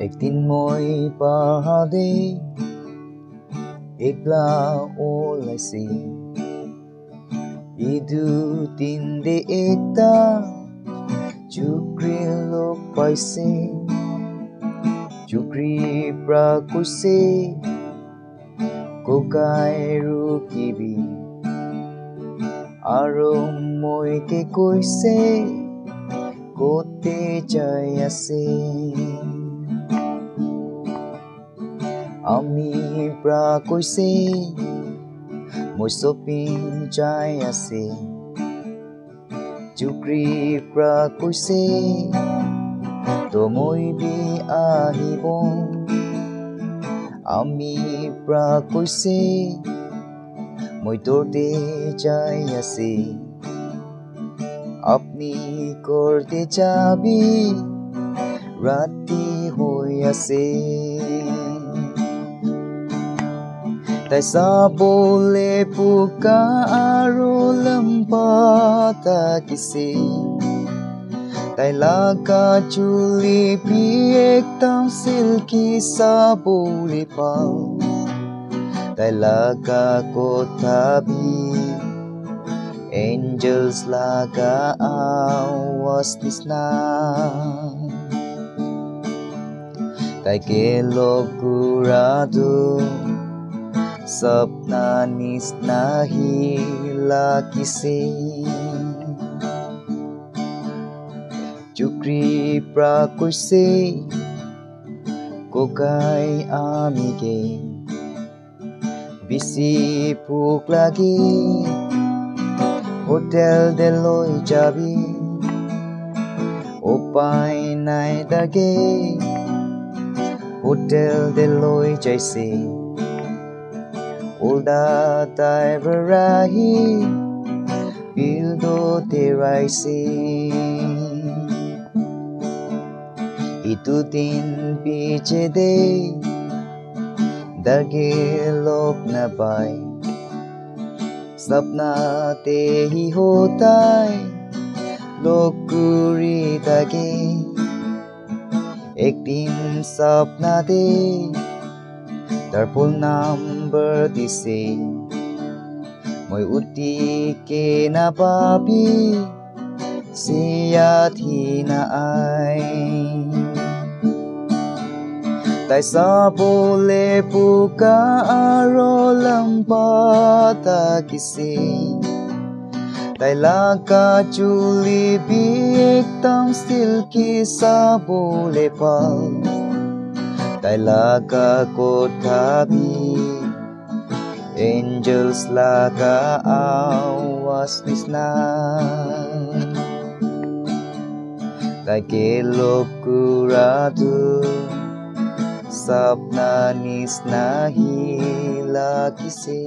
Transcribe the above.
একদিন মই পাহাদে একলা ওলাইছি ইদু তিনদে একটা চুকৰি লগ পাইছে চুকৰি পৰা কৈছে ককাই ৰুকিবি আৰু মইকে কৈছে কতে যাই আছে আমি পৰা কৈছে মই শ্বপিং যাই আছে চুকৰি পৰা কৈছে মই বি আহিব আমি পৰা কৈছে মই তোৰতে যাই আছে আপনি করতে যাবি রাতি হয়ে আছে তাই সাবলে পুকা আরো লম্বা তাকিছে তাই লাগা চুলি পি একদম সিল্কি সাবলে পাও তাই লাগা কথা B Angels laga awas nisna Tai kelok kurado Sapna nisna hila kise Chukri pra koise Kokai amige Bisi puk lagi Hotel Deloy jabi Opai nai dage Hotel Deloy jaise Olda tai berahi Bildo teraisi Itu din piche de Dage lok na bai सपना ते ही होता है लोग पूरी तके एक दिन सपना दे तारपल नंबर दिसे मैं उठी के ना पापी सिया थी ना आए তাই সাবলে পুকা আরো লম্বা তাকিছে তাই লাগা চুলি বি একদম সিল্কি সাবলে পাও তাই লাগা কথা B Angels laga awas nisna তাই kelok kurado Sapna nisna hila kise